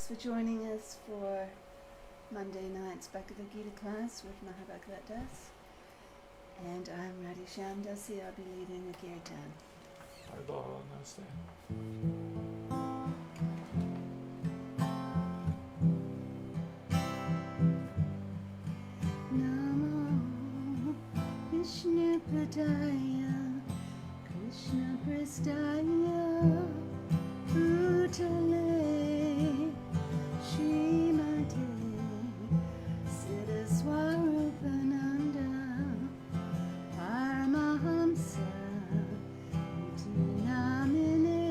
Thanks for joining us for Monday night's Bhagavad Gita class with Bhagavad Das. And I'm Radhi Shamdasi. I'll be leading the Kirtan. Bhagavad, namaste. Namo Vishnu Padaya Krishna Prestaya Bhutale Srimate Siddha Swarupananda Paramahamsa Iti Namine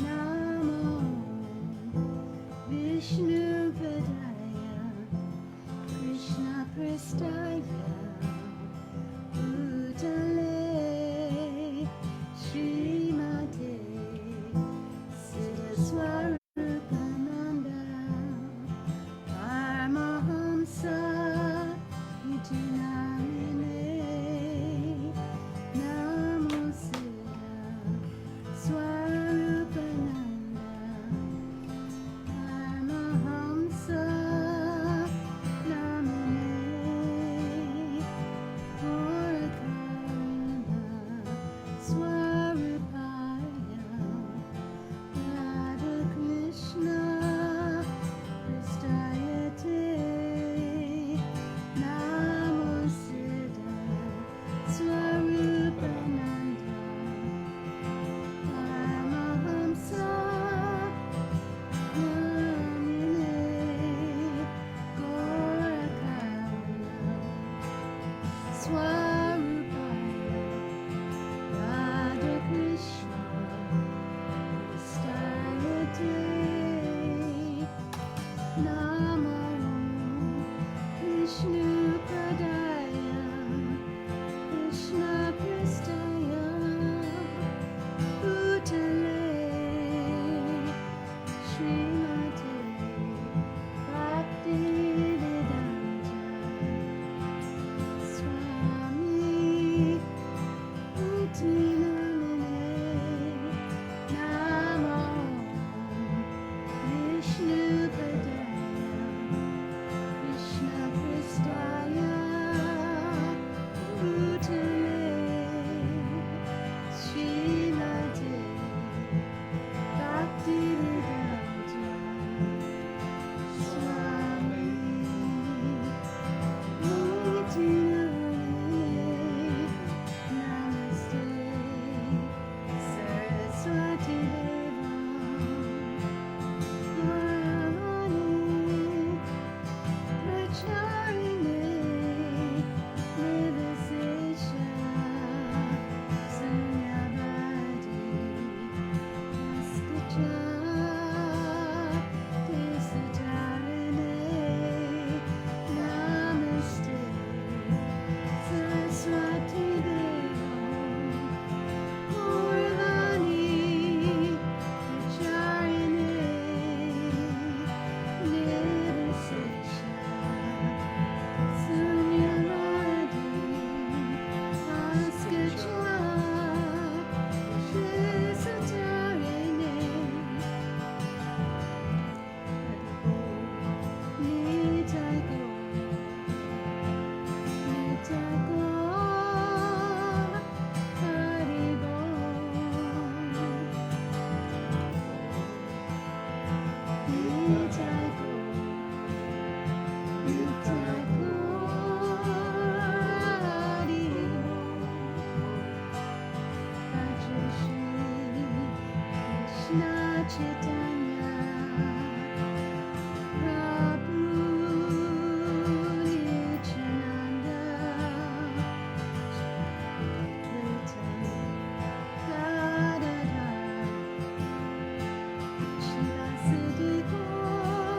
Namo Vishnu Padaya Krishna Prestaya Bhutale Srimate Siddha Swarupananda Paramahamsa Iti Namine Namo Siddha Swarupananda Paramahamsa Namine Gauravana Swarupaya Radha Krishna Pristayate Namo Siddha Swarupananda Paramahamsa Namine Gauravana Swarupaya Radha Krishna Pristayate Namo Vishnu Padaya Krishna Pristaya Bhutale Srimate Bhaktivedanta Swami Iti Namine Namo Vishnu Padaya Krishna Pristaya Bhutale Srimate Bhaktivedanta Swami Iti Namine Namaste Saraswati Deva Gauravani Pracharine Nirvisesha Sunyavadi Yaskacha Desatarine Namaste Saraswati Deva Gauravani Pracharine Nirvisesha Sunyavadi Yaskacha Desatarine Nitai Go Hari Nitai Go Hari Krishna Chaitanya Prabhu Nityananda Gadadhar Shivasadi Gaur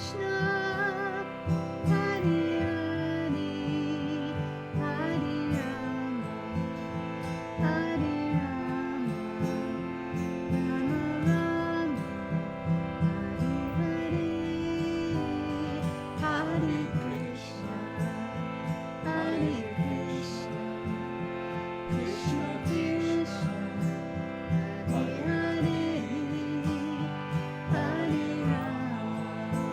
Krishna, Hare Hare, Hare Rama, Hare Rama, Rama Rama, Hare Hare, Hare Krishna, Hare Krishna, Krishna Krishna, Hare Hare, Hare Rama,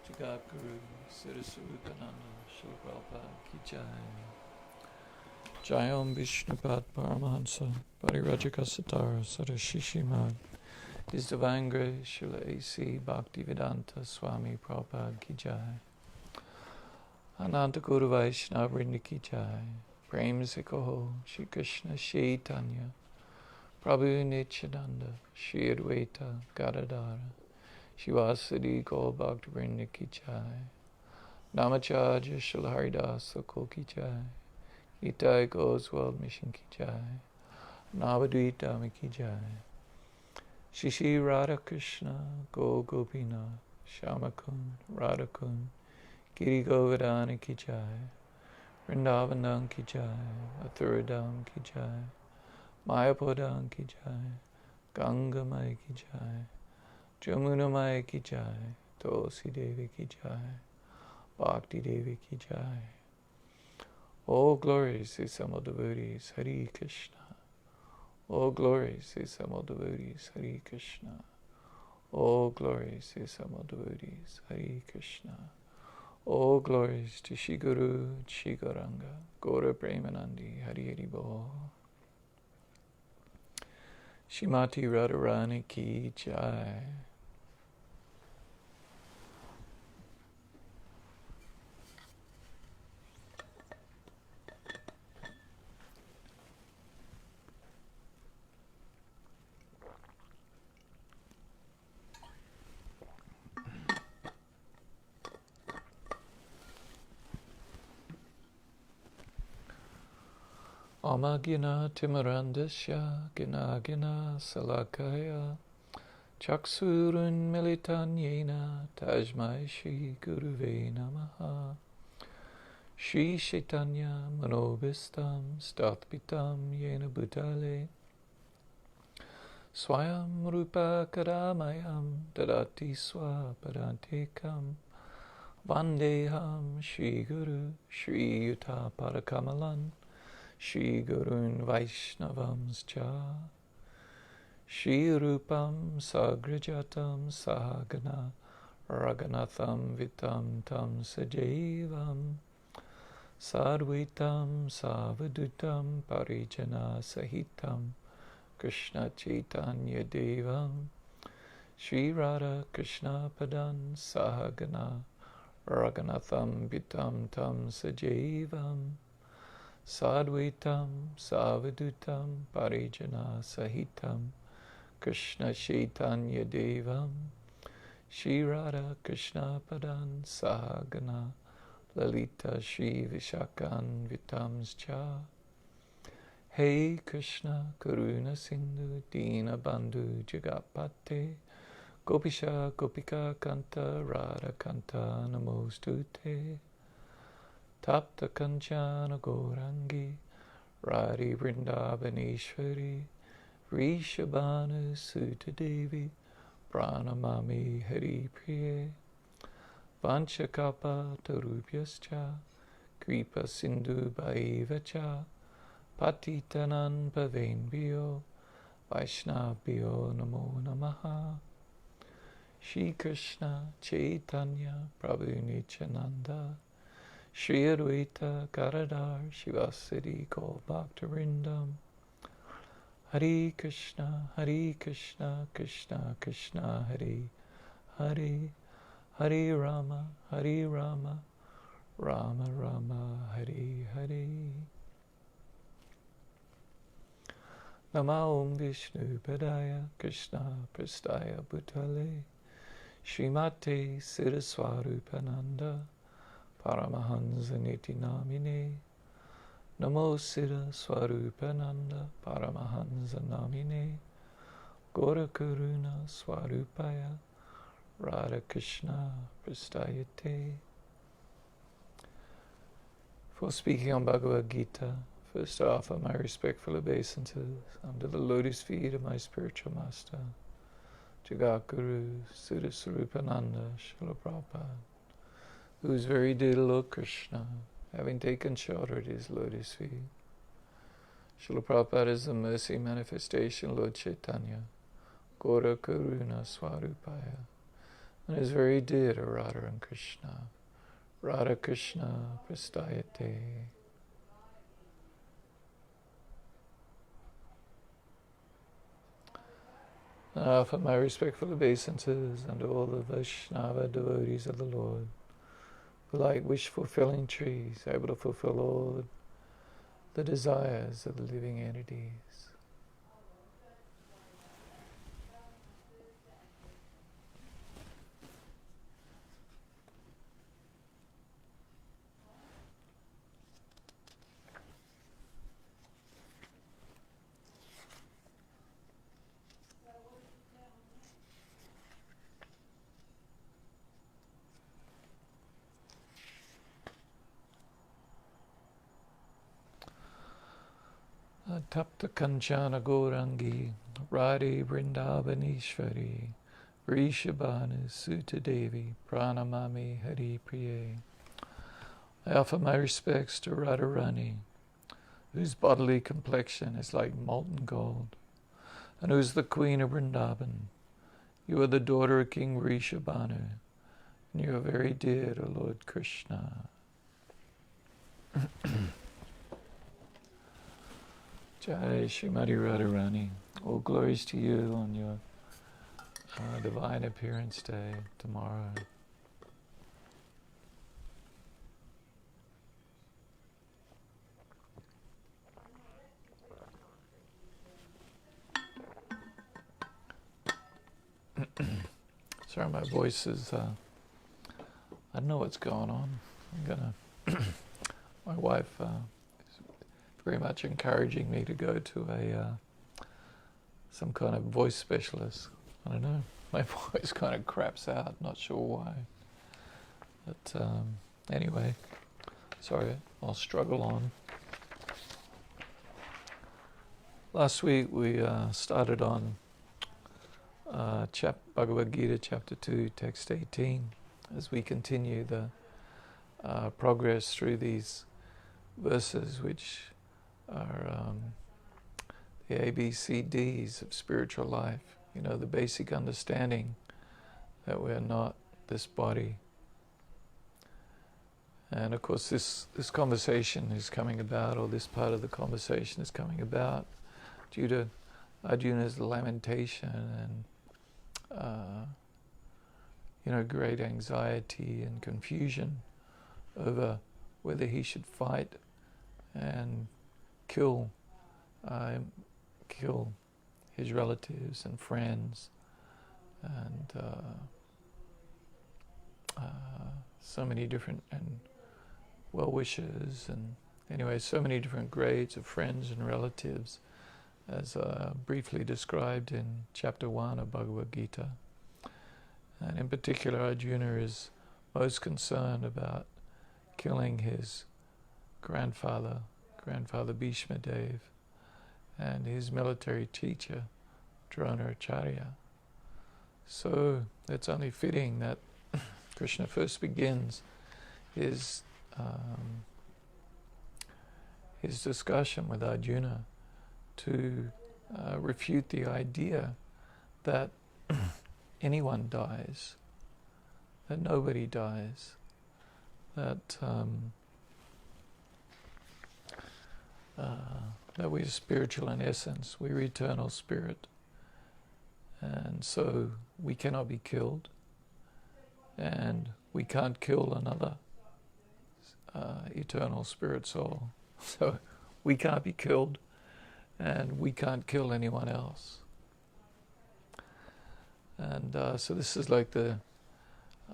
Jagakuru Siddhaswarupananda Srila Prabhupada Ki Jai. Jayom Vishnupad Paramahansa Parirajaka Satara Sadashishimad. His Divine Grace Srila A.C. Bhaktivedanta Swami Prabhupada Ki Jai. Ananta Guru Vaishnava Vrinda Ki Jai. Prem Se Kaho Shri Krishna Chaitanya Prabhu Nityananda Shri Advaita Gadadara Shivasadi Gaur Bhakta Vrinda Ki Jai. Namacharya Srila Haridas Thakur Ki Jai. Itai Goswald Mission Ki Jai. Navadvita Dhamma Ki Jai. Shishi Radha Krishna Go Gopina Shamakun Radhakun Giri Govardhana Ki Jai. Vrindavanam Ki Jai. Athuradam Ki Jai. Mayapodam Ki Jai. Ganga Mai Ki Jai. Jamuna Mai Ki Jai. Tulsi Devi Ki Jai. Bhakti Devi Ki Jai. All glories to some devotees, Hare Krishna. All glories to some devotees, Hare Krishna. All glories to some devotees, Hare Krishna. All glories to Shri Guru, Shri Gauranga, Gaura Premanandi, Hare Hare Bol. Shrimati Radharani Ki Jai. Amagina Timarandasya Gina Gina Salakaya Chaksurun Militanyena Tajmai Shri Guruve Namaha. Shri Chaitanya Manobhistam Statpitam Yena Bhutale Swayam Rupa Karamayam Dadati Swapadantekam Vandeham Shri Guru Shri Yuta Parakamalan Shri Gurun Vaishnavamscha Shri Rupam Sagrajatam Sahagana Raganatham Vitam Tam Sajevam Sadvaitam Savadutam Parijana Sahitam Krishna Chaitanya Devam Shri Radha Krishna Padan Sahagana Raganatham Vitam Tam Sajevam Sadvaitam Savadutam Parijana Sahitam Krishna Chaitanya Devam Shri Radha Krishna Padan Sahagana Lalita Shri Vishakan Vitamscha. Hey Krishna Karuna Sindhu Dina Bandhu Jagapate Gopisha Gopika Kanta Radha Kanta Namostute Tapta Kanchana Gaurangi Radhi Vrindavaneshwari Rishabhanu Sutta Devi Pranamami Hari Priye Vanchakapa Tarubhyascha Kripa Sindhu Bhaivacha Patitanan Pavenbhyo Vaishnavbhyo Namo Namaha. Shri Krishna Chaitanya Prabhu Nityananda Shri Advaita Gadadhar Shivasadi Gaur Bhaktarindam. Hare Krishna Krishna Krishna Hare Hare Hare Rama Rama Rama Hare Hare. Namo Om Vishnu Padaya Krishna Prastaya Bhutale Srimate Siddhaswarupananda Paramahansa Niti Namine. Namo Siddha Swarupananda Paramahansa Namine. Gaura Karuna Swarupaya Radha Krishna Prastayate. For speaking on Bhagavad Gita, first I offer my respectful obeisances under the lotus feet of my spiritual master, Jagakuru Siddhaswarupananda Srila Prabhupada, whose very dear Lord Krishna, having taken shelter at his lotus feet. Srila Prabhupada is the mercy manifestation Lord Chaitanya, Gaura Karuna Swarupaya, and is very dear to Radha and Krishna. Radha Krishna Prastayate. I offer my respectful obeisances unto all the Vaishnava devotees of the Lord, who like wish-fulfilling trees, able to fulfill all the desires of the living entities. Tapta Kanchana Gaurangi Radhe Vrindavaneshwari Rishabhanu Sutta Devi Pranamami Hari Priye. I offer my respects to Radharani, whose bodily complexion is like molten gold, and who is the queen of Vrindavan. You are the daughter of King Rishabhanu, and you are very dear to Lord Krishna. Jai Srimati Radharani. All glories to you on your divine appearance day tomorrow. Sorry, my voice is, I don't know what's going on. My wife is very much encouraging me to go to some kind of voice specialist. I don't know, my voice kind of craps out, not sure why. But anyway, sorry, I'll struggle on. Last week we started on Bhagavad Gita chapter 2, text 18, as we continue the progress through these verses which are the ABCDs of spiritual life. You know, the basic understanding that we're not this body. And of course this conversation is coming about, or this part of the conversation is coming about due to Arjuna's lamentation and great anxiety and confusion over whether he should fight and kill his relatives and friends and so many different and well-wishers, and anyway, so many different grades of friends and relatives, as briefly described in chapter 1 of Bhagavad Gita. And in particular, Arjuna is most concerned about killing his grandfather Bhishma Dev, and his military teacher, Dronacharya. So it's only fitting that Krishna first begins his discussion with Arjuna to refute the idea that anyone dies, that nobody dies, that we're spiritual in essence, we're eternal spirit, and so we cannot be killed, and we can't kill another eternal spirit soul. So we can't be killed, and we can't kill anyone else. And so this is like the,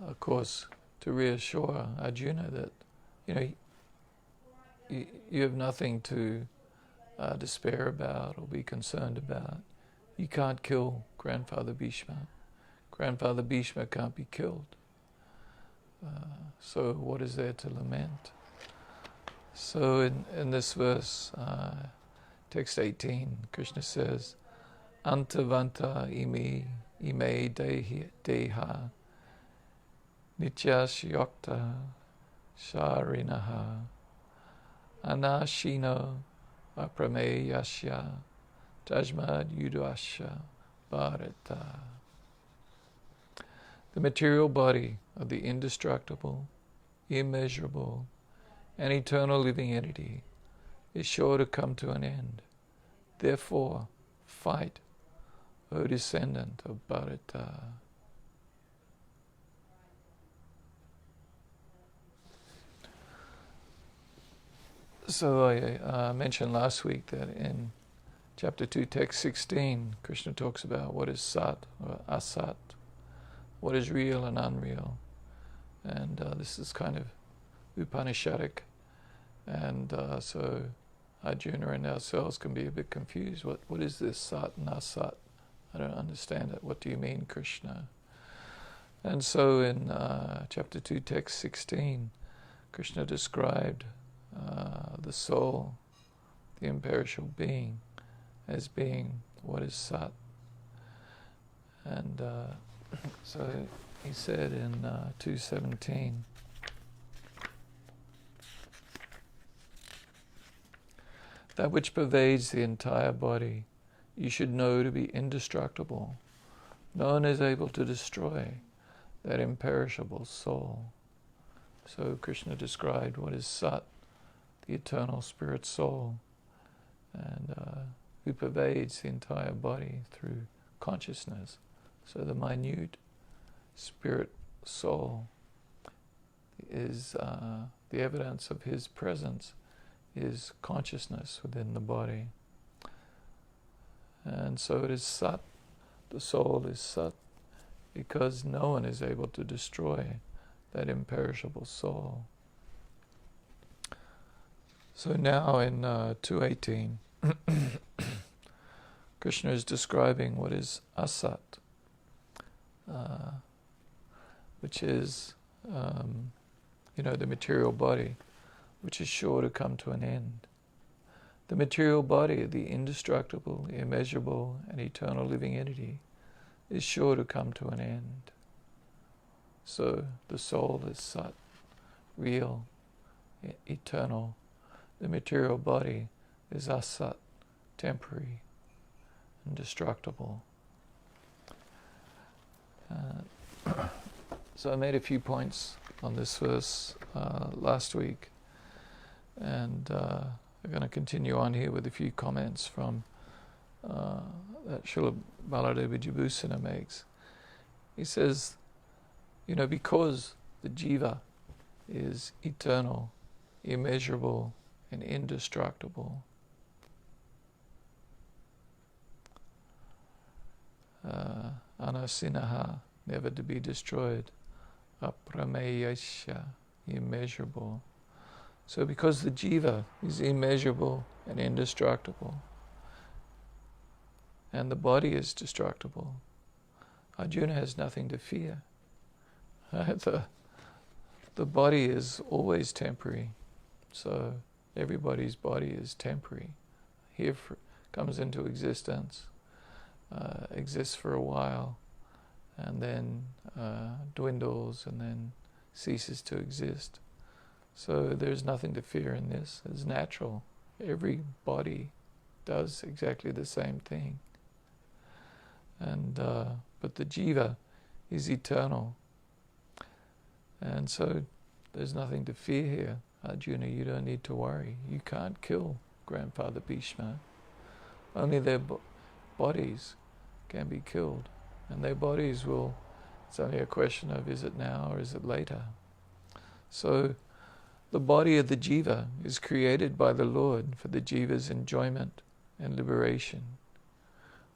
of course, to reassure Arjuna that, you have nothing to despair about or be concerned about. You can't kill Grandfather Bhishma. Grandfather Bhishma can't be killed. So what is there to lament? So in this verse, text 18, Krishna says, Antavanta ime deha nityas sharinaha anashino aprameyasya tajmad yudasya Bharata. The material body of the indestructible, immeasurable, and eternal living entity is sure to come to an end. Therefore, fight, O descendant of Bharata. So I mentioned last week that in chapter 2, text 16, Krishna talks about what is sat or asat, what is real and unreal. And this is kind of Upanishadic. And so Arjuna and ourselves can be a bit confused. What is this sat and asat? I don't understand it. What do you mean, Krishna? And so in chapter 2, text 16, Krishna described the soul, the imperishable being, as being what is sat. And so he said in 2:17, that which pervades the entire body, you should know to be indestructible. No one is able to destroy that imperishable soul. So Krishna described what is Sat, the eternal spirit soul, and who pervades the entire body through consciousness. So the minute spirit soul is the evidence of his presence is consciousness within the body. And so it is Sat, the soul is Sat, because no one is able to destroy that imperishable soul. So now in 2:18, Krishna is describing what is Asat, which is, the material body, which is sure to come to an end. The material body, the indestructible, immeasurable, and eternal living entity, is sure to come to an end. So the soul is Sat, real, eternal. The material body is Asat, temporary, and destructible. So I made a few points on this verse last week, and I'm going to continue on here with a few comments from that Srila Bharata Vijabhusana makes. He says, because the jiva is eternal, immeasurable, and indestructible, anasinaha, never to be destroyed, aprameyasya, immeasurable. So because the jiva is immeasurable and indestructible, and the body is destructible, Arjuna has nothing to fear. The body is always temporary, so everybody's body is temporary. Comes into existence, exists for a while, and then dwindles, and then ceases to exist. So there's nothing to fear in this. It's natural. Every body does exactly the same thing. And but the jiva is eternal. And so there's nothing to fear here. Arjuna, you don't need to worry. You can't kill Grandfather Bhishma. Only their bodies can be killed. And their bodies will, it's only a question of is it now or is it later. So the body of the jiva is created by the Lord for the jiva's enjoyment and liberation,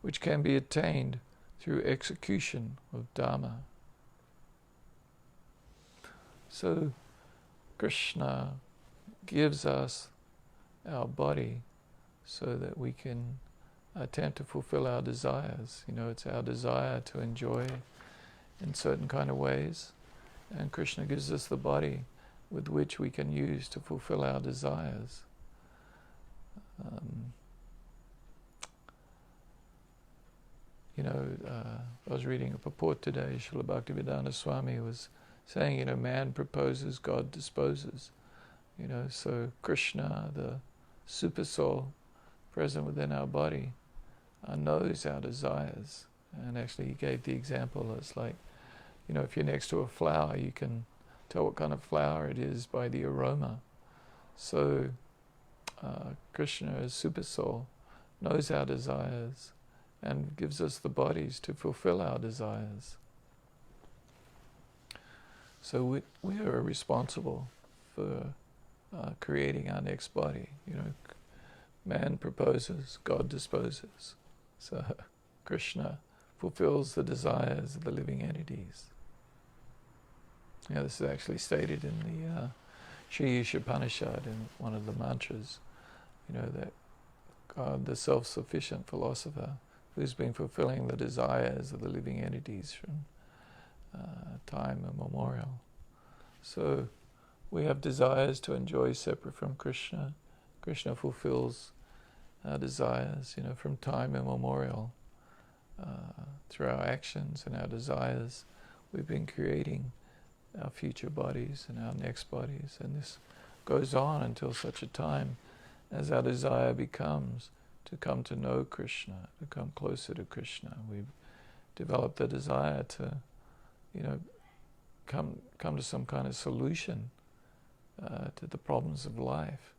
which can be attained through execution of Dharma. So Krishna gives us our body so that we can attempt to fulfill our desires. It's our desire to enjoy in certain kind of ways, and Krishna gives us the body with which we can use to fulfill our desires. I was reading a purport today. Srila Bhaktivedanta Swami was saying, man proposes, God disposes. So Krishna, the super soul present within our body, knows our desires. And actually he gave the example as like, if you're next to a flower, you can tell what kind of flower it is by the aroma. So Krishna, as Super Soul, knows our desires and gives us the bodies to fulfill our desires. So we are responsible for creating our next body. Man proposes, God disposes. So Krishna fulfills the desires of the living entities. This is actually stated in the Sri Ishopanishad, in one of the mantras, that God, the self-sufficient philosopher, who's been fulfilling the desires of the living entities from time immemorial. So we have desires to enjoy separate from Krishna. Krishna fulfills our desires, from time immemorial. Through our actions and our desires, we've been creating our future bodies and our next bodies, and this goes on until such a time as our desire becomes to come to know Krishna, to come closer to Krishna. We've developed the desire to, come to some kind of solution to the problems of life.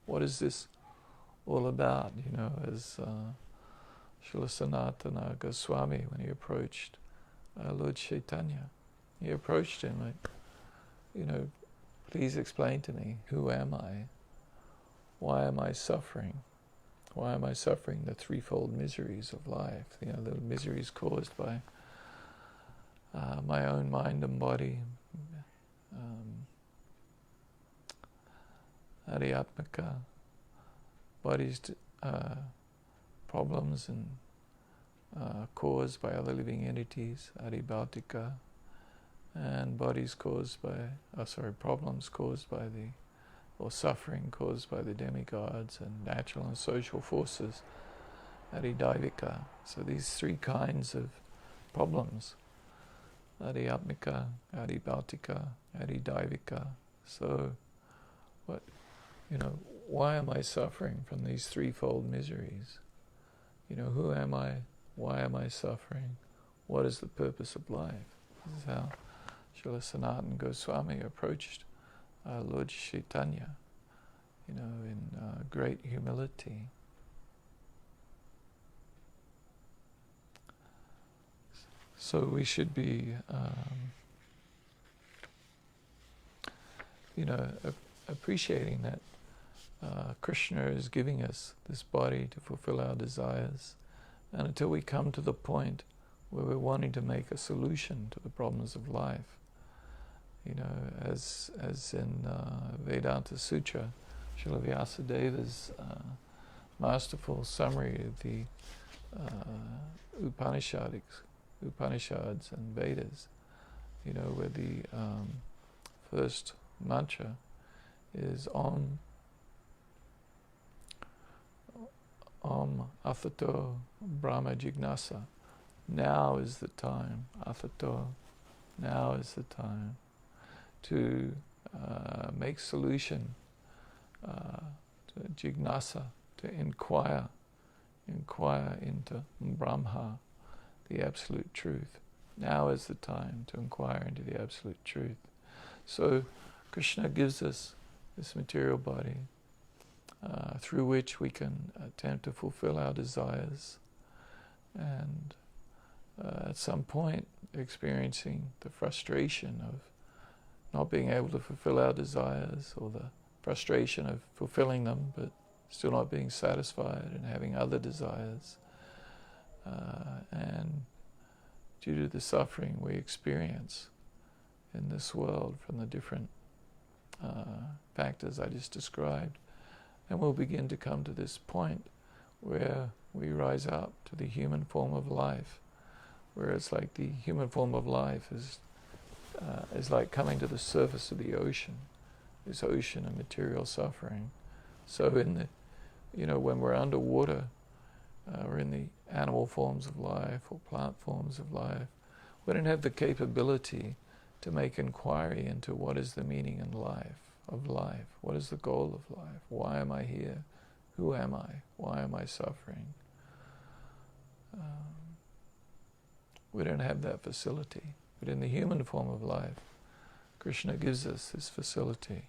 What is this all about? As Srila Sanatana Goswami, when he approached Lord Chaitanya, he approached him like, please explain to me, who am I? Why am I suffering? Why am I suffering the threefold miseries of life? The miseries caused by my own mind and body, Adhyatmika, body's problems and caused by other living entities, Adhibhautika, and bodies caused by, problems caused by or suffering caused by the demigods and natural and social forces, Adhidaivika. So these three kinds of problems, Adhyatmika, Adhibhautika, Adhidaivika. So why am I suffering from these threefold miseries? Who am I? Why am I suffering? What is the purpose of life? This is how Srila Sanatana Goswami approached Lord Chaitanya, in great humility. So we should be, appreciating that Krishna is giving us this body to fulfill our desires, and until we come to the point where we're wanting to make a solution to the problems of life, as in Vedanta Sutra, Srila Vyasadeva's masterful summary of the Upanishads and Vedas, where the first mantra is Om Athato Brahma Jignasa. Now is the time, Athato, now is the time to make solution, to Jignasa, to inquire into Brahma, the absolute truth. Now is the time to inquire into the absolute truth. So Krishna gives us this material body through which we can attempt to fulfill our desires, and at some point experiencing the frustration of not being able to fulfill our desires, or the frustration of fulfilling them but still not being satisfied and having other desires, and due to the suffering we experience in this world from the different factors I just described. And we'll begin to come to this point where we rise up to the human form of life, where it's like the human form of life is like coming to the surface of the ocean, this ocean of material suffering. So in when we're underwater, or in the animal forms of life or plant forms of life, we don't have the capability to make inquiry into what is the meaning in life. Of life. What is the goal of life? Why am I here? Who am I? Why am I suffering? we don't have that facility. But in the human form of life, Krishna gives us this facility.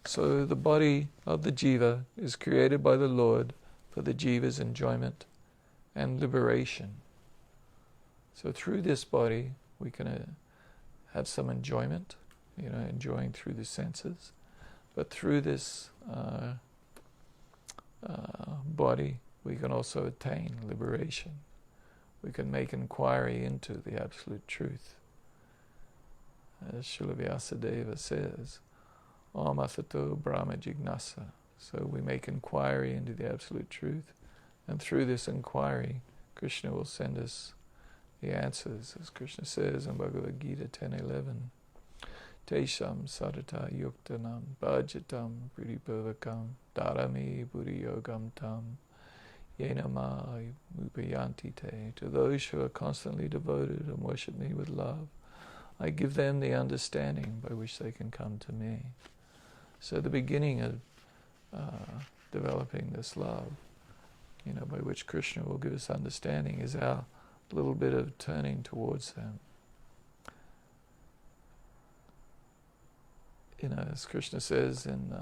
So the body of the jiva is created by the Lord for the jiva's enjoyment and liberation. So through this body, we can have some enjoyment, enjoying through the senses. But through this body, we can also attain liberation. We can make inquiry into the absolute truth. As Srila Vyasadeva says, Om Asato Brahma Jignasa. So we make inquiry into the absolute truth, and through this inquiry, Krishna will send us the answers, as Krishna says in Bhagavad Gita 10:11. Tesham sarata yuktanam bhajatam pridipavakam dharami buddhi yogam tam yenama upayanti te. To those who are constantly devoted and worship me with love, I give them the understanding by which they can come to me. So the beginning of developing this love, by which Krishna will give us understanding, is our little bit of turning towards Him. As Krishna says in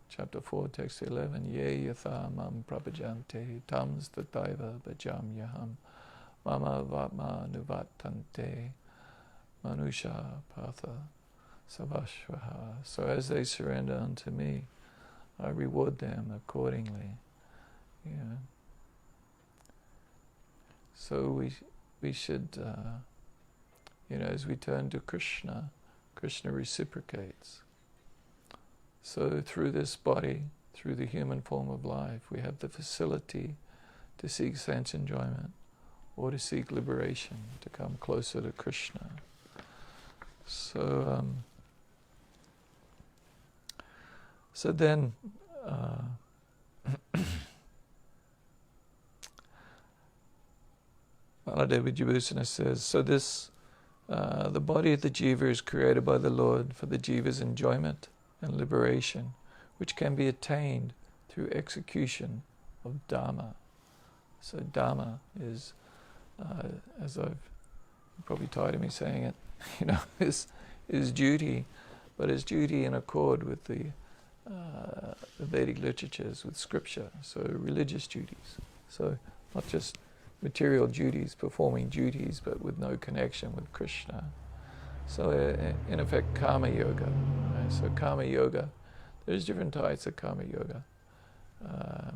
chapter 4, text 11, Ye yatha mam prapajante tams tataiva bhajam yaham mama vatma nuvatante manusha patha savashvaha. So as they surrender unto me, I reward them accordingly. So we should, as we turn to Krishna, Krishna reciprocates. So through this body, through the human form of life, we have the facility to seek sense enjoyment or to seek liberation, to come closer to Krishna. So, then Maladevi Jivusana says, so this the body of the jiva is created by the Lord for the jiva's enjoyment and liberation, which can be attained through execution of Dhamma. So Dhamma is, as I've probably tired of me saying it, is duty, but is duty in accord with the Vedic literatures, with scripture, so religious duties. So not just material duties, performing duties, but with no connection with Krishna. So in effect, karma yoga. Right? So karma yoga, there's different types of karma yoga,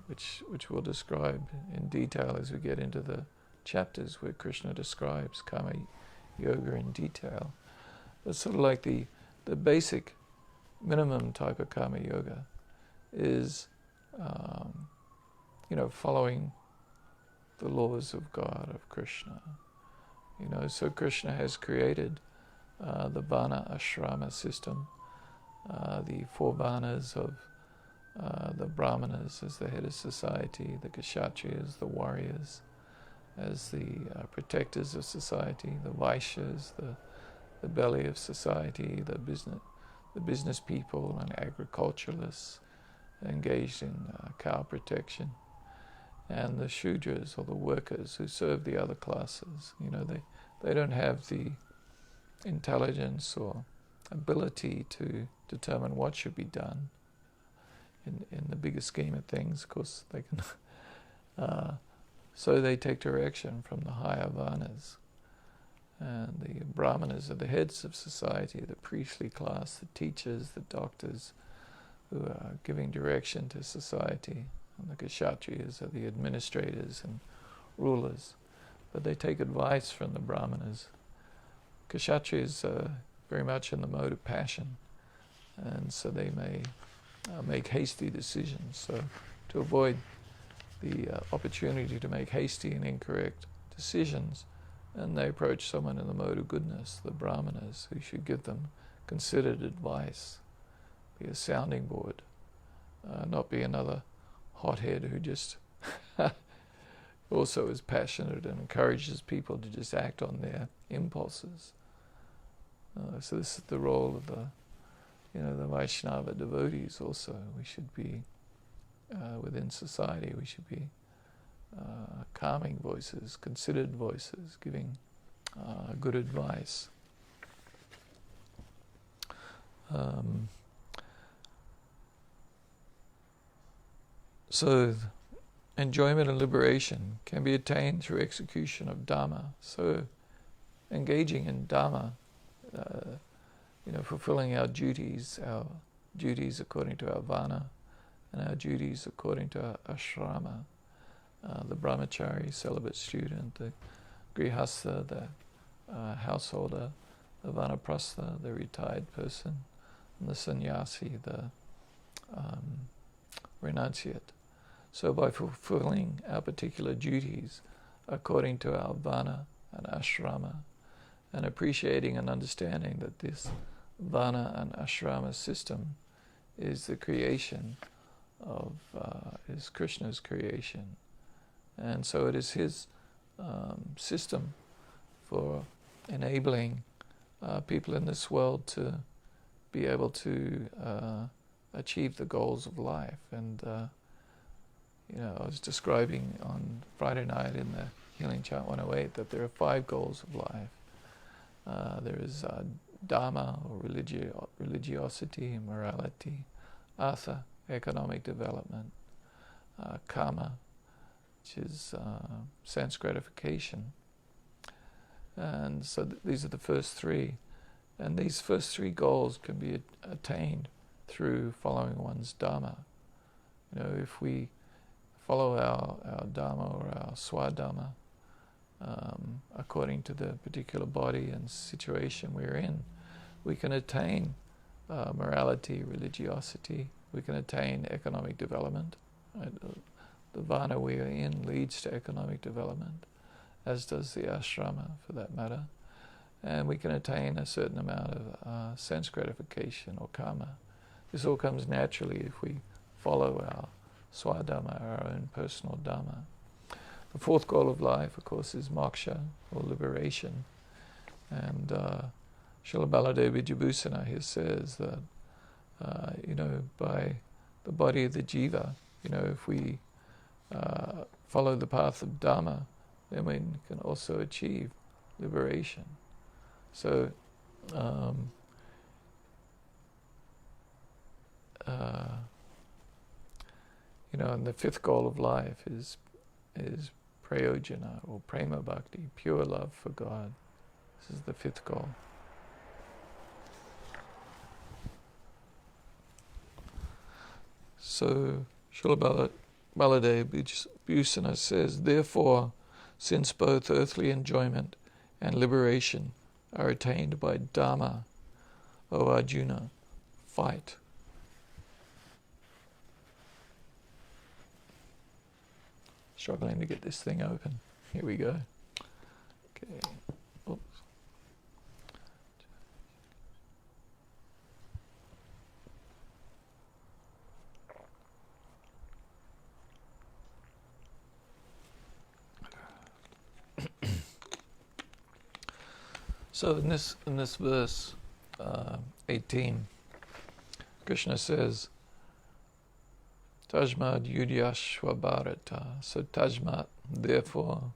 which we'll describe in detail as we get into the chapters where Krishna describes karma yoga in detail. But sort of like the basic minimum type of karma yoga is, following the laws of God, of Krishna. So Krishna has created the Varna Ashrama system, the 4 Varnas of the Brahmanas as the head of society, the Kshatriyas, the warriors, as the protectors of society, the Vaishyas, the belly of society, the business people and agriculturalists engaged in cow protection, and the Shudras, or the workers who serve the other classes. They don't have the intelligence or ability to determine what should be done in the bigger scheme of things. Of course, they can. So they take direction from the higher Varnas. And the Brahmanas are the heads of society, the priestly class, the teachers, the doctors, who are giving direction to society. And the Kshatriyas are the administrators and rulers. But they take advice from the Brahmanas. Kshatriyas are very much in the mode of passion, and so they may make hasty decisions. So to avoid the opportunity to make hasty and incorrect decisions, and they approach someone in the mode of goodness, the Brahmanas, who should give them considered advice, be a sounding board, not be another hothead who just also is passionate and encourages people to just act on their impulses. So this is the role of the Vaishnava devotees also. We should be, within society, we should be calming voices, considered voices, giving good advice. So enjoyment and liberation can be attained through execution of Dharma. So engaging in Dharma, fulfilling our duties according to our Vana, and our duties according to our ashrama, the brahmachari, celibate student, the grihastha, the householder, the vanaprastha, the retired person, and the sannyasi, the renunciate. So by fulfilling our particular duties according to our Vana and ashrama, and appreciating and understanding that this Vana and ashrama system is the creation of, is Krishna's creation. And so it is his system for enabling people in this world to be able to achieve the goals of life. And I was describing on Friday night in the Healing Chant 108 that there are 5 goals of life. There is Dharma, or religiosity, morality; Artha, economic development; Kama, which is sense gratification. And so these are the first 3. And these first 3 goals can be attained through following one's Dharma. If we follow our Dharma or our Swadharma according to the particular body and situation we're in, we can attain morality, religiosity. We can attain economic development. Right? The Vana we are in leads to economic development, as does the ashrama for that matter. And we can attain a certain amount of sense gratification or karma. This all comes naturally if we follow our Swadharma, our own personal Dharma. The 4th goal of life, of course, is moksha, or liberation. And Srila Baladevi Vijayabhusana here says that, by the body of the jiva, if we follow the path of Dharma, then we can also achieve liberation. So, and the 5th goal of life is prayojana, or prema bhakti, pure love for God. This is the 5th goal. So Srila Baladev Vijayabhusana says, therefore, since both earthly enjoyment and liberation are attained by Dharma, O Arjuna, fight. Struggling to get this thing open. Here we go. Okay. Oops. So in this verse 18, Krishna says, Tajmad Yudhyashva Bharata. So Tajmat, therefore,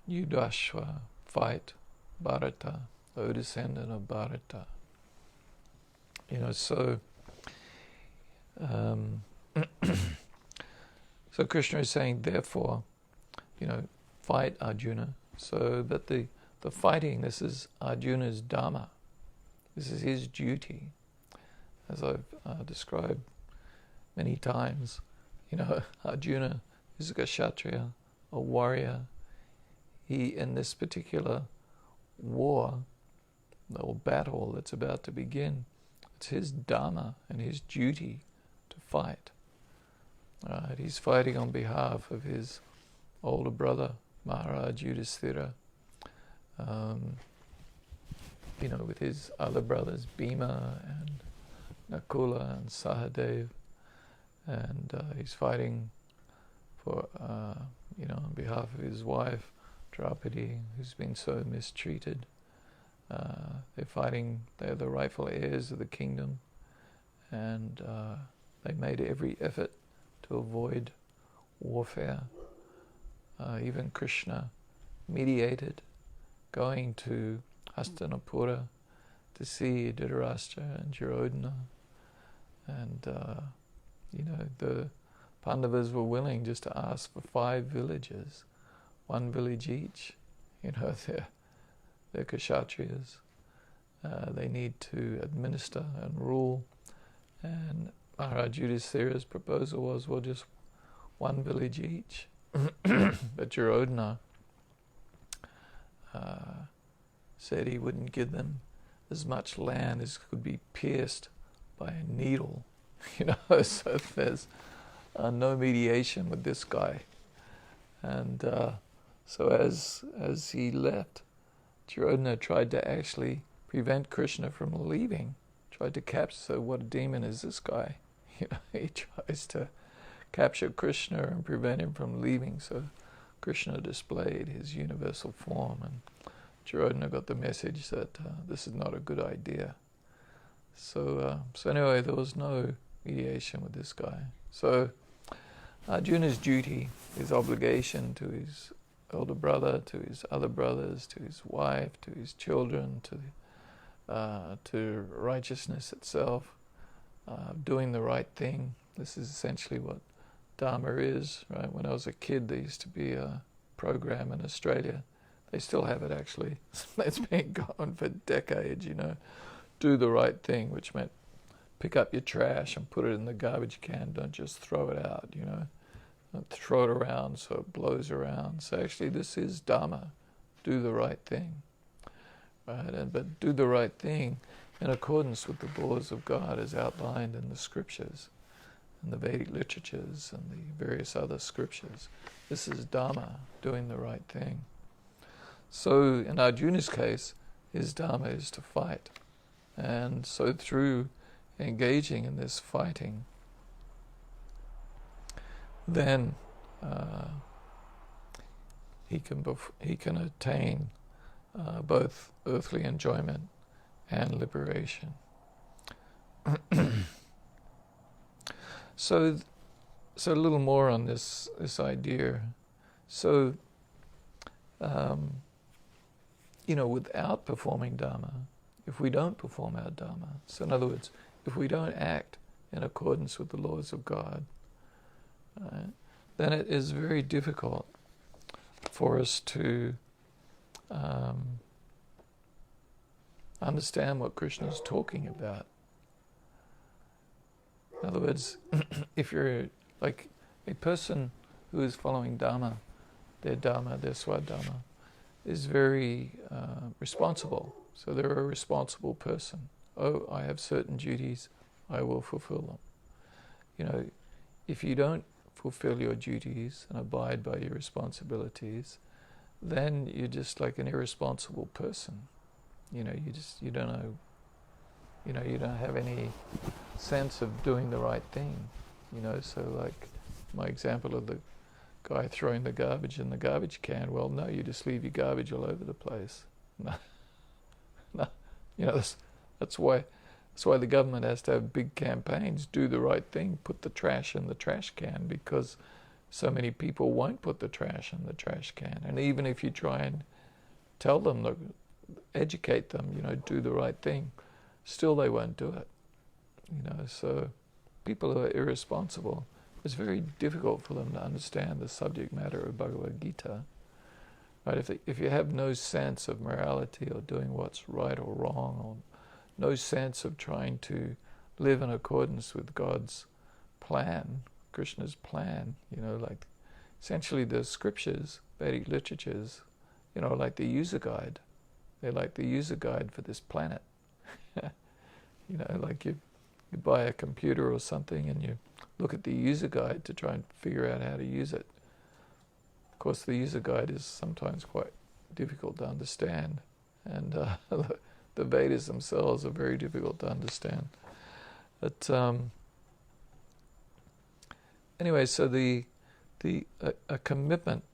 Yudhashva, fight, Bharata, O descendant of Bharata. So so Krishna is saying, therefore, fight, Arjuna. So that the fighting, this is Arjuna's Dharma. This is his duty. As I've described many times, Arjuna is a kshatriya, a warrior. He, in this particular war, or battle that's about to begin, it's his dharma and his duty to fight. He's fighting on behalf of his older brother, Maharaj Yudhisthira, with his other brothers, Bhima and Nakula and Sahadev. And he's fighting for, on behalf of his wife, Draupadi, who's been so mistreated. They're fighting, they're the rightful heirs of the kingdom, and they made every effort to avoid warfare even Krishna mediated, going to Hastinapura to see Dhritarashtra and Duryodhana, and the Pandavas were willing just to ask for 5 villages, 1 village each. They're Kshatriyas. They need to administer and rule. And Maharaj Yudhisthira's proposal was, well, just 1 village each. But Duryodhana said he wouldn't give them as much land as could be pierced by a needle. So there's no mediation with this guy. And so as he left, Duryodhana tried to actually prevent Krishna from leaving, tried to capture. So what a demon is this guy? He tries to capture Krishna and prevent him from leaving. So Krishna displayed his universal form, and Duryodhana got the message that this is not a good idea. So anyway, there was no mediation with this guy. So Arjuna's duty, his obligation to his elder brother, to his other brothers, to his wife, to his children, to righteousness itself, doing the right thing. This is essentially what Dharma is, right? When I was a kid, there used to be a program in Australia. They still have it, actually. It's been going for decades, Do the right thing, which meant pick up your trash and put it in the garbage can. Don't just throw it out, Don't throw it around so it blows around. So actually this is Dharma. Do the right thing. Right? But do the right thing in accordance with the laws of God as outlined in the scriptures, and the Vedic literatures and the various other scriptures. This is Dharma, doing the right thing. So in Arjuna's case, his Dharma is to fight. And so through engaging in this fighting, then he can attain both earthly enjoyment and liberation. So a little more on this idea. So, without performing Dharma, if we don't perform our Dharma, so in other words, if we don't act in accordance with the laws of God, then it is very difficult for us to understand what Krishna is talking about. In other words, if you're like a person who is following Dharma, their Swadharma, is very responsible. So they're a responsible person. Oh, I have certain duties, I will fulfill them. If you don't fulfill your duties and abide by your responsibilities, then you're just like an irresponsible person. You don't know. You don't have any sense of doing the right thing. So like my example of the guy throwing the garbage in the garbage can. Well, no, you just leave your garbage all over the place. No. That's why the government has to have big campaigns. Do the right thing. Put the trash in the trash can, because so many people won't put the trash in the trash can. And even if you try and tell them, educate them, do the right thing, still they won't do it. So people who are irresponsible, it's very difficult for them to understand the subject matter of Bhagavad Gita. Right? If you have no sense of morality or doing what's right or wrong, or no sense of trying to live in accordance with God's plan, Krishna's plan, like essentially the scriptures, Vedic literatures, like the user guide. They're like the user guide for this planet. Like you buy a computer or something and you look at the user guide to try and figure out how to use it. Of course, the user guide is sometimes quite difficult to understand, and the Vedas themselves are very difficult to understand. But anyway, so a commitment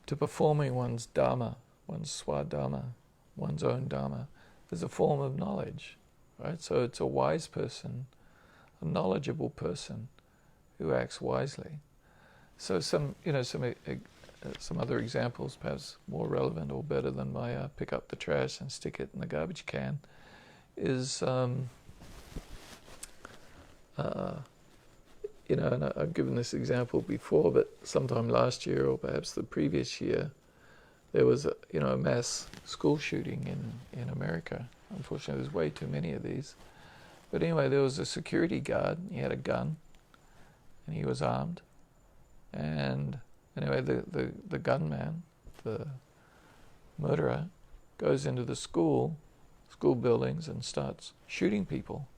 to performing one's Dharma, one's Swadharma, one's own Dharma, is a form of knowledge, right? So it's a wise person, a knowledgeable person who acts wisely. So some some other examples, perhaps more relevant or better than my pick up the trash and stick it in the garbage can, is, and I've given this example before, but sometime last year or perhaps the previous year, there was a mass school shooting in America. Unfortunately, there's way too many of these. But anyway, there was a security guard. He had a gun, and he was armed. And anyway, the gunman, the murderer, goes into the school buildings and starts shooting people,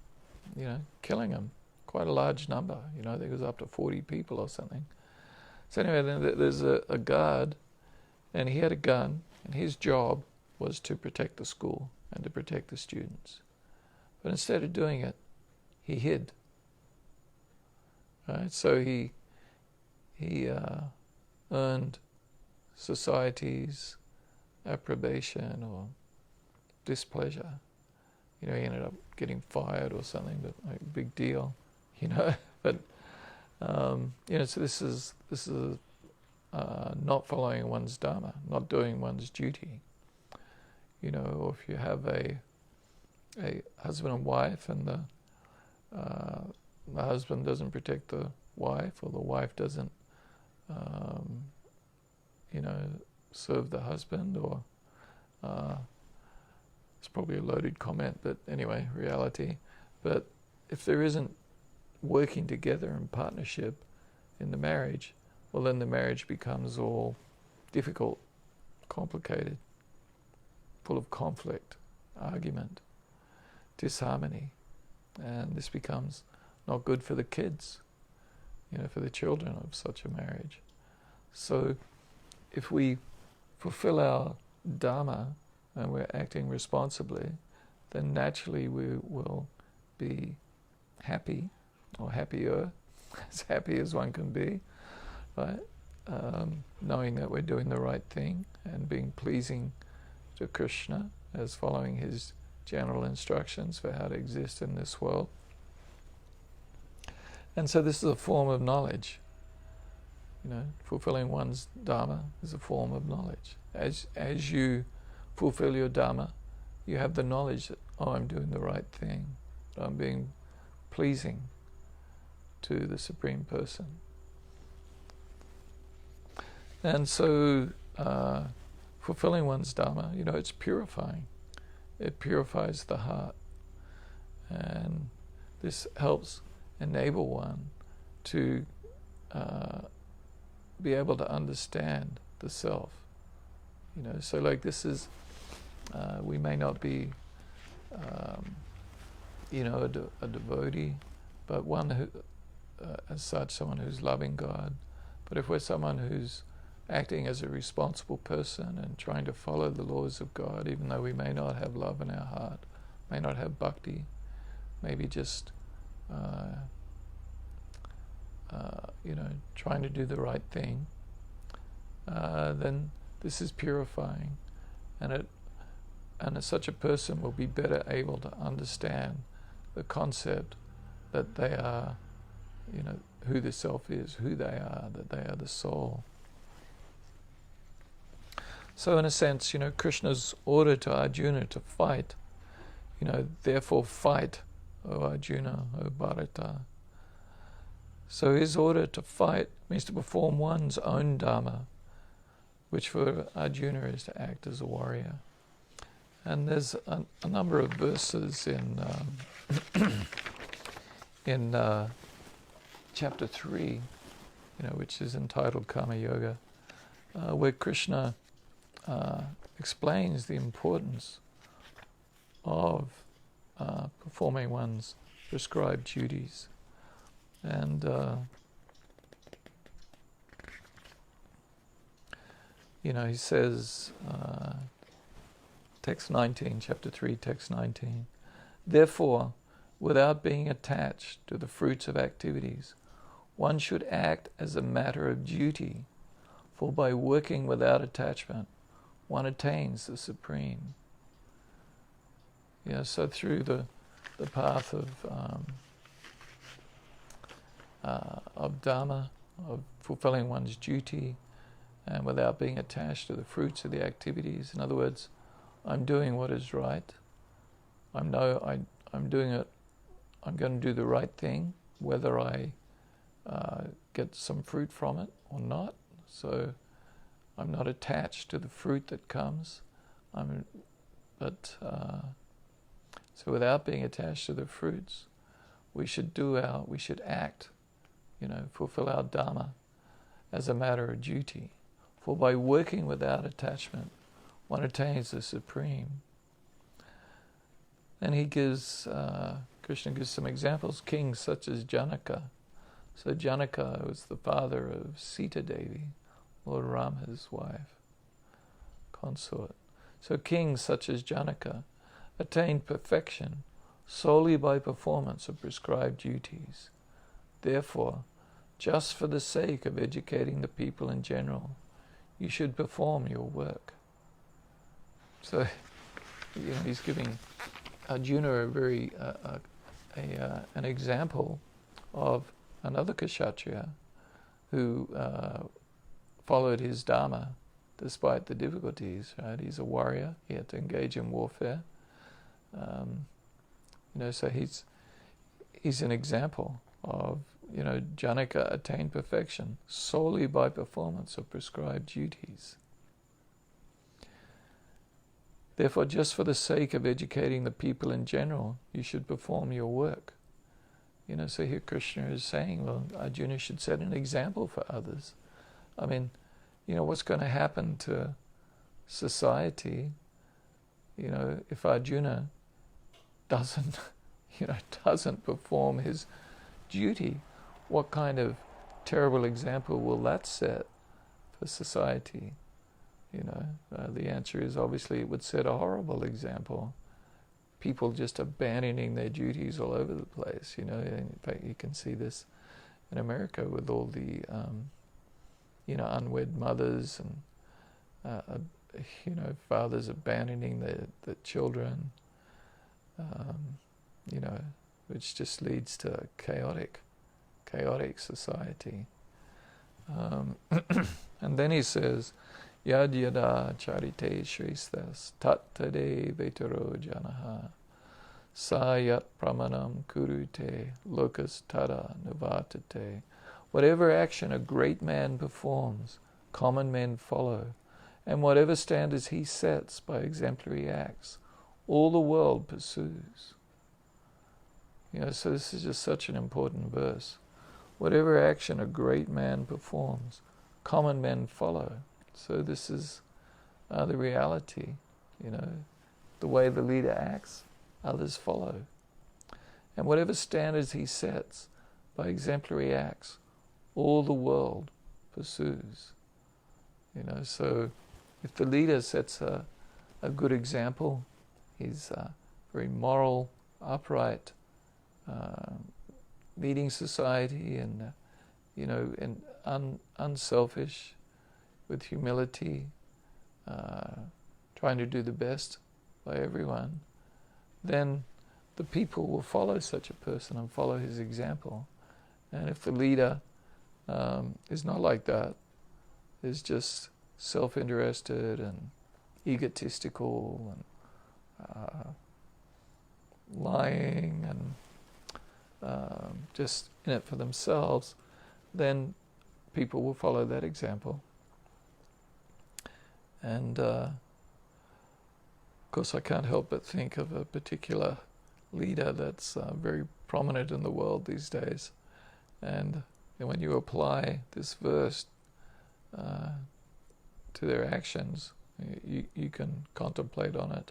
killing them. Quite a large number, I think it was up to 40 people or something. So anyway, then there's a guard, and he had a gun, and his job was to protect the school and to protect the students. But instead of doing it, he hid. Right? So he earned society's approbation or displeasure. He ended up getting fired or something, but like, big deal, But so this is not following one's dharma, not doing one's duty. Or if you have a husband and wife, and the husband doesn't protect the wife, or the wife doesn't, serve the husband, or it's probably a loaded comment, but anyway, reality. But if there isn't working together in partnership in the marriage, well, then the marriage becomes all difficult, complicated, full of conflict, argument, disharmony, and this becomes not good for the kids, for the children of such a marriage. So if we fulfill our dharma and we're acting responsibly, then naturally we will be happy, or happier, as happy as one can be, right? Knowing that we're doing the right thing and being pleasing to Krishna as following his general instructions for how to exist in this world. And so this is a form of knowledge. Fulfilling one's dharma is a form of knowledge. As you fulfill your dharma, you have the knowledge that, I'm doing the right thing. I'm being pleasing to the Supreme Person. And so fulfilling one's dharma, it's purifying. It purifies the heart. And this helps enable one to be able to understand the self. So like this is, we may not be, a devotee, but one who, as such, someone who's loving God. But if we're someone who's acting as a responsible person and trying to follow the laws of God, even though we may not have love in our heart, may not have bhakti, maybe just, trying to do the right thing, then this is purifying, and such a person will be better able to understand the concept that they are, who the self is, who they are, that they are the soul. So in a sense, Krishna's order to Arjuna to fight, therefore fight, O Arjuna, O Bharata. So his order to fight means to perform one's own dharma, which for Arjuna is to act as a warrior. And there's a number of verses in chapter 3, which is entitled Karma Yoga, where Krishna explains the importance of performing one's prescribed duties. And he says, text 19, chapter 3, text 19, therefore, without being attached to the fruits of activities, one should act as a matter of duty, for by working without attachment, one attains the supreme. So through the path of dharma, of fulfilling one's duty, and without being attached to the fruits of the activities. In other words, I'm doing what is right. I'm doing it. I'm going to do the right thing, whether I get some fruit from it or not. So I'm not attached to the fruit that comes. So without being attached to the fruits, we should act, fulfill our dharma as a matter of duty. For by working without attachment, one attains the supreme. And Krishna gives some examples, kings such as Janaka. So Janaka was the father of Sita Devi, Lord Rama's wife, consort. So kings such as Janaka attained perfection solely by performance of prescribed duties. Therefore, just for the sake of educating the people in general, you should perform your work. So, he's giving Arjuna an example of another Kshatriya who followed his dharma despite the difficulties. Right? He's a warrior. He had to engage in warfare. So he's an example of, Janaka attained perfection solely by performance of prescribed duties. Therefore, just for the sake of educating the people in general, you should perform your work. So here Krishna is saying, well, Arjuna should set an example for others. I mean, what's going to happen to society, if Arjuna doesn't perform his duty? What kind of terrible example will that set for society? The answer is obviously it would set a horrible example. People just abandoning their duties all over the place. In fact, you can see this in America with all the unwed mothers and fathers abandoning their children. Which just leads to a chaotic society. And then he says, Yad yada charite shrestas tat tade vetaro janaha sayat pramanam kurute lokas tada nuvartate. Whatever action a great man performs, common men follow, and whatever standards he sets by exemplary acts, all the world pursues. So this is just such an important verse. Whatever action a great man performs, common men follow. So this is the reality. The way the leader acts, others follow. And whatever standards he sets by exemplary acts, all the world pursues. So if the leader sets a good example, he's very moral, upright, leading society, and and unselfish, with humility, trying to do the best by everyone, then the people will follow such a person and follow his example. And if the leader is not like that, is just self-interested and egotistical and lying and just in it for themselves, then people will follow that example. And of course I can't help but think of a particular leader that's very prominent in the world these days. And when you apply this verse to their actions, you can contemplate on it.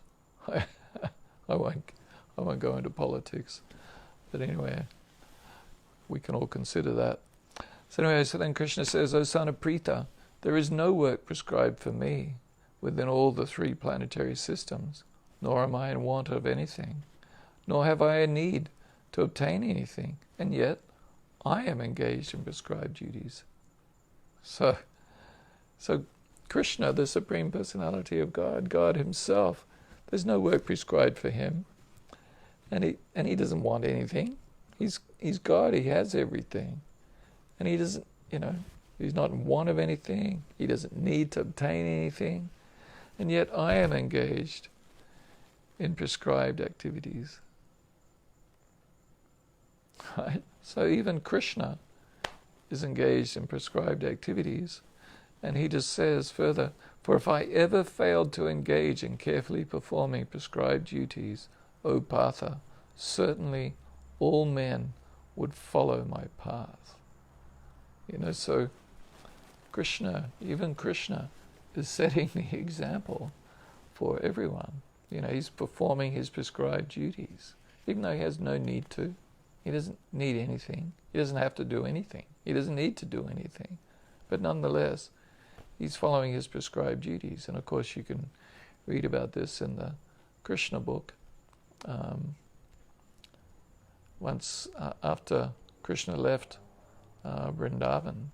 I won't go into politics, but anyway, we can all consider that. So then Krishna says, O son of Pritha, there is no work prescribed for me within all the three planetary systems, nor am I in want of anything, nor have I a need to obtain anything, and yet I am engaged in prescribed duties. So Krishna, the Supreme Personality of God himself, there's no work prescribed for him, and he doesn't want anything. He's God, he has everything. And he doesn't, He's not in want of anything. He doesn't need to obtain anything. And yet I am engaged in prescribed activities. Right? So even Krishna is engaged in prescribed activities. And he just says further, for if I ever failed to engage in carefully performing prescribed duties, O Partha, certainly all men would follow my path. So Krishna, even Krishna, is setting the example for everyone. He's performing his prescribed duties, even though he has no need to. He doesn't need anything. He doesn't have to do anything. He doesn't need to do anything. But nonetheless, he's following his prescribed duties. And of course you can read about this in the Krishna book. Once after Krishna left Vrindavan,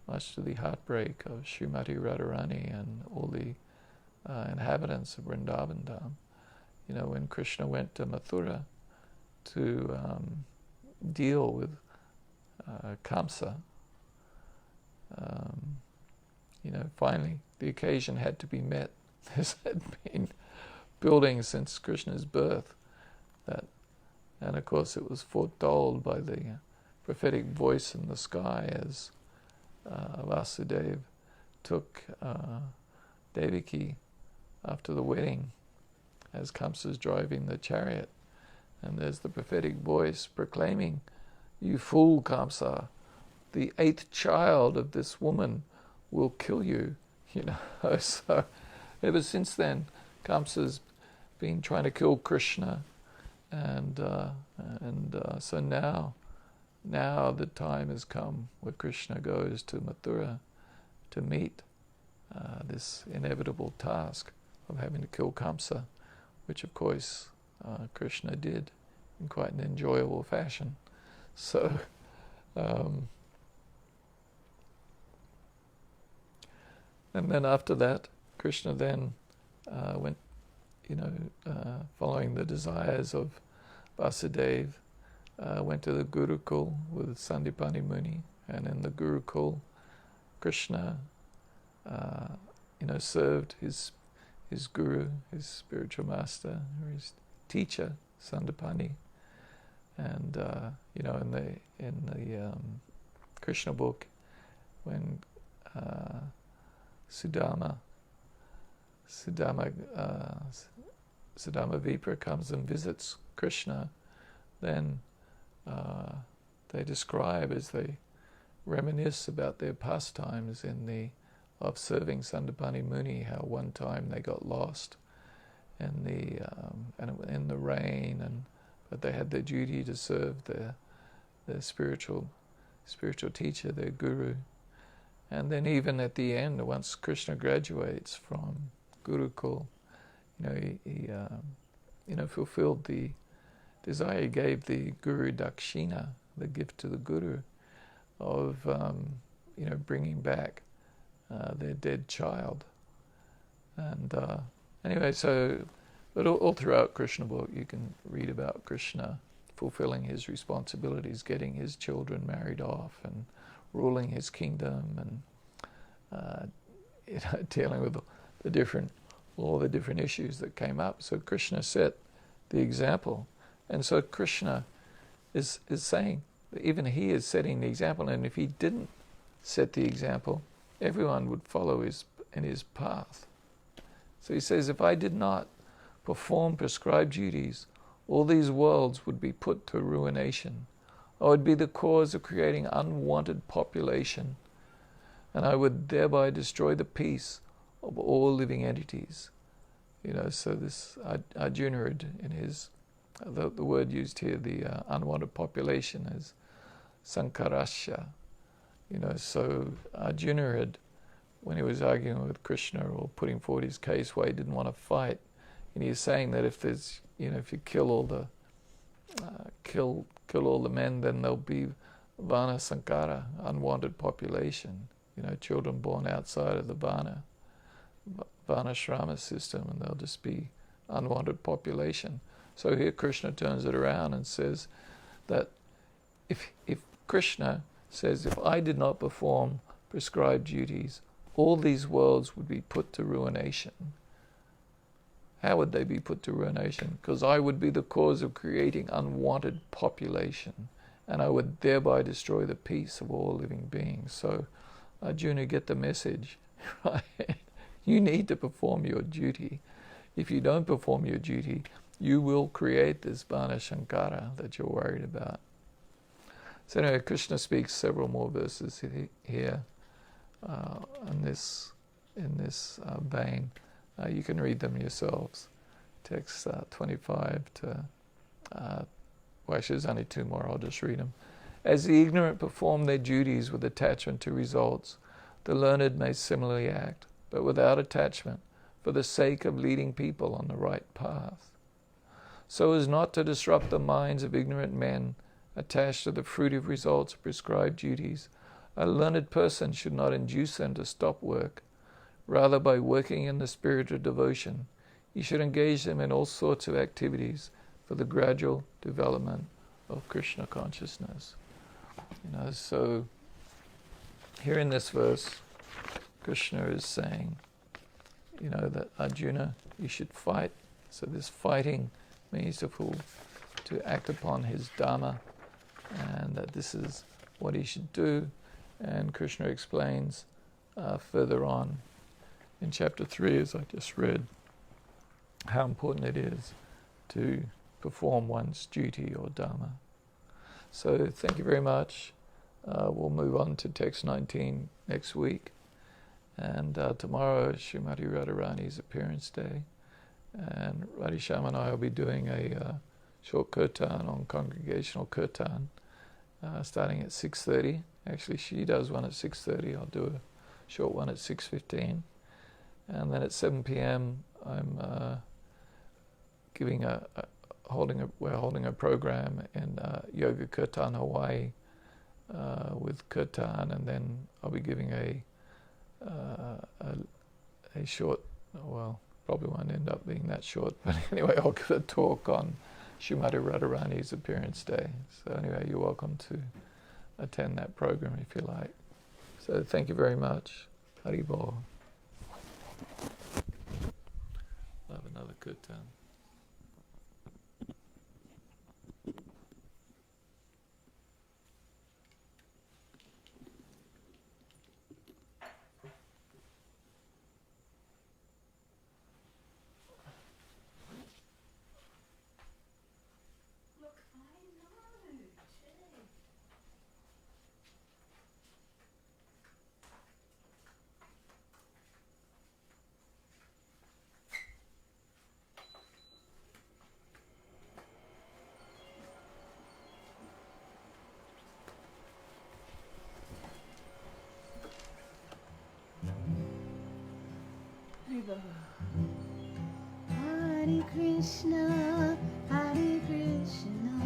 much to the heartbreak of Srimati Radharani and all the inhabitants of Vrindavan Dham, when Krishna went to Mathura to deal with Kamsa, finally the occasion had to be met. This had been building since Krishna's birth, and of course it was foretold by the prophetic voice in the sky as Vasudeva took Devaki after the wedding, as Kamsa's driving the chariot, and there's the prophetic voice proclaiming, "You fool Kamsa, the 8th child of this woman will kill you." So ever since then, Kamsa's been trying to kill Krishna, and so now the time has come where Krishna goes to Mathura to meet this inevitable task of having to kill Kamsa, which of course Krishna did in quite an enjoyable fashion. So and then after that, Krishna then went, following the desires of Vasudeva, went to the Gurukul with Sandipani Muni, and in the Gurukul, Krishna, served his guru, his spiritual master, or his teacher, Sandipani, and in the Krishna book, when Sudama Vipra comes and visits Krishna, then they describe, as they reminisce about their pastimes of serving Sandipani Muni, how one time they got lost in the rain, but they had their duty to serve their spiritual teacher, their guru. And then even at the end, once Krishna graduates from Gurukul, he fulfilled the desire. He gave the guru dakshina, the gift to the guru, of bringing back their dead child. And anyway, but all throughout Krishna book, you can read about Krishna fulfilling his responsibilities, getting his children married off, and ruling his kingdom, and dealing with all the different issues that came up. So Krishna set the example, and so Krishna is saying that even he is setting the example, and if he didn't set the example, everyone would follow in his path. So he says, if I did not perform prescribed duties, all these worlds would be put to ruination. I would be the cause of creating unwanted population, and I would thereby destroy the peace of all living entities. So this Arjuna, in his, the word used here, the unwanted population, is sankarasya. So Arjuna had, when he was arguing with Krishna or putting forward his case why he didn't want to fight, and he's saying that if there's, if you kill all the men, then there'll be Vana Sankara, unwanted population, children born outside of the Varnashrama system, and they'll just be unwanted population. So here Krishna turns it around and says that if Krishna says, if I did not perform prescribed duties, all these worlds would be put to ruination. How would they be put to ruination? Because I would be the cause of creating unwanted population, and I would thereby destroy the peace of all living beings. So, Arjuna, get the message, right? You need to perform your duty. If you don't perform your duty, you will create this Vana Shankara that you're worried about. So anyway, Krishna speaks several more verses here in this vein. You can read them yourselves. Text 25 to, well, actually there's only two more, I'll just read them. As the ignorant perform their duties with attachment to results, the learned may similarly act, but without attachment, for the sake of leading people on the right path. So as not to disrupt the minds of ignorant men attached to the fruitive results of prescribed duties, a learned person should not induce them to stop work. Rather, by working in the spirit of devotion, he should engage them in all sorts of activities for the gradual development of Krishna consciousness. So here in this verse, Krishna is saying, that Arjuna, you should fight. So this fighting means to act upon his dharma, and that this is what he should do. And Krishna explains further on in chapter 3, as I just read, how important it is to perform one's duty or dharma. So thank you very much. We'll move on to text 19 next week. And tomorrow is Srimati Radharani's appearance day. And Radhisham and I will be doing a short kirtan on congregational kirtan, starting at 6:30. Actually, she does one at 6:30. I'll do a short one at 6:15. And then at 7 p.m. I'm we're holding a program in Yoga Kirtan Hawaii with kirtan, and then I'll be giving a short, well, probably won't end up being that short, but anyway, I'll give a talk on Srimati Radharani's appearance day. So anyway, you're welcome to attend that program if you like. So thank you very much. Hari Bol. I'll have another kirtan. Hare Krishna, Hare Krishna,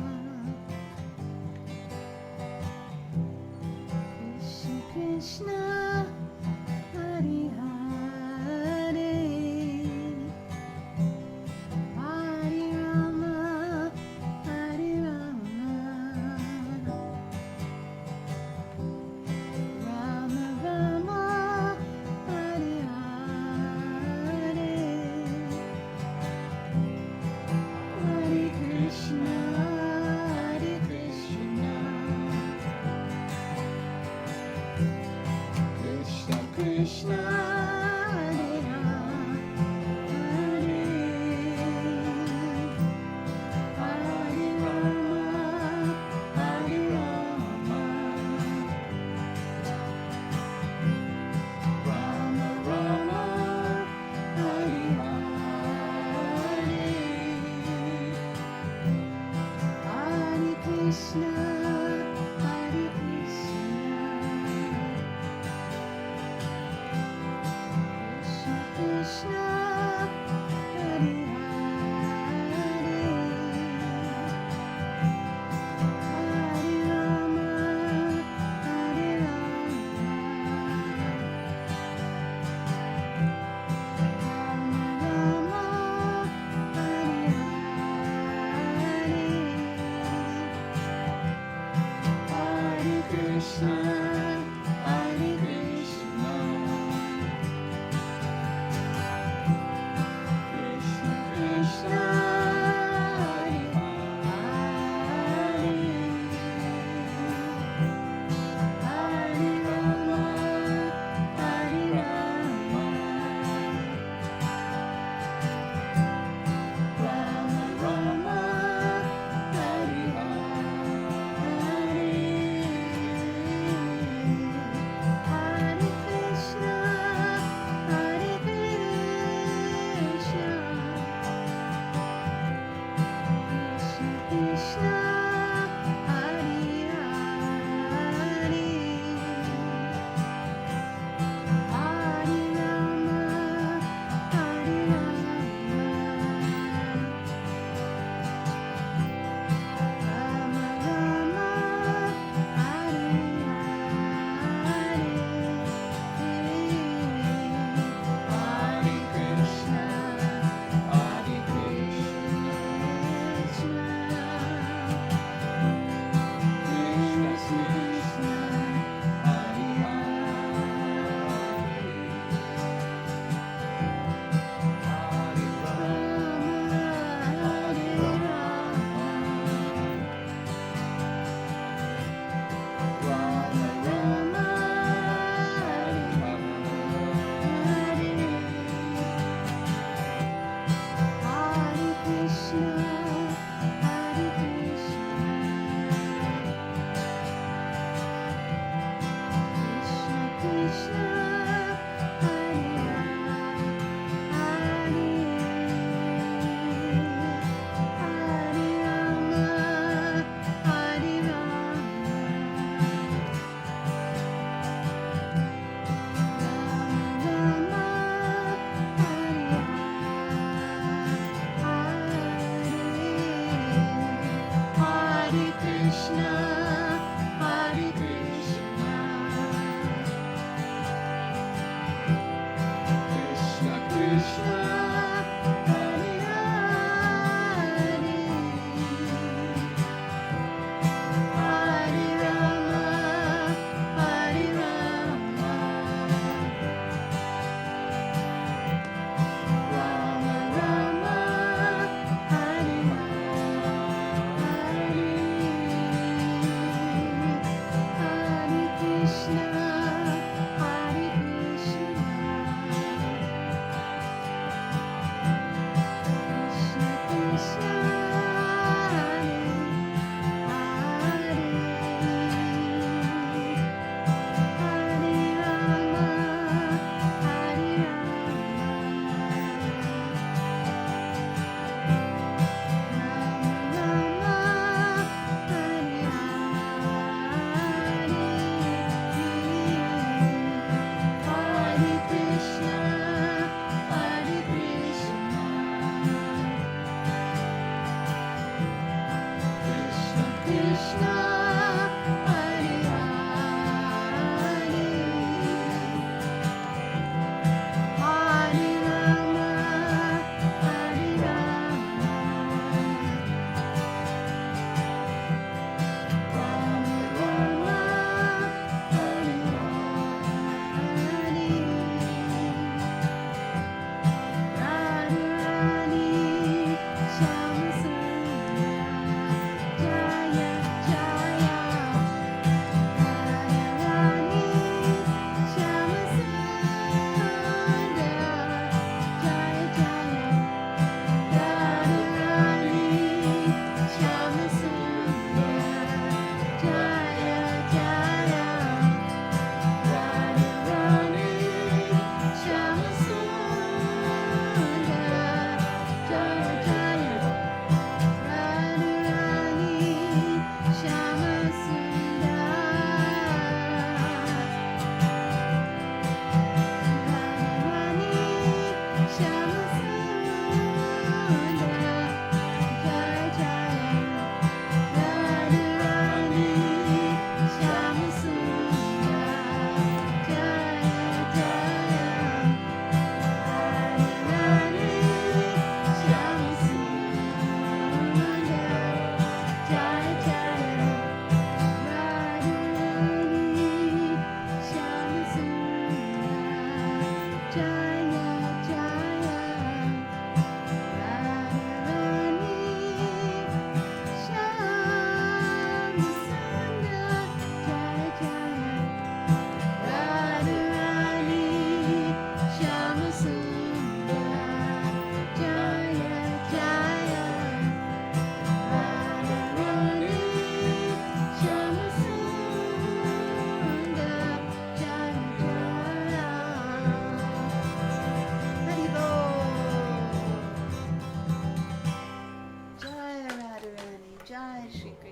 Krishna Krishna, Hare Hare, Hare Rama, Hare Rama, Rama Rama, Hare Hare, Hare Krishna, Hare Krishna, Krishna Krishna, Hare Hare, Hare Rama, Hare Rama, Rama Rama, Hare Hare, Hare Krishna, Hare Krishna, Krishna Krishna, Hare Hare, Hare Rama, Hare Rama, Rama Rama, Hare Hare,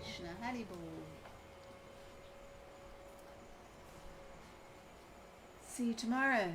Krishna. Hari Bol. See you tomorrow.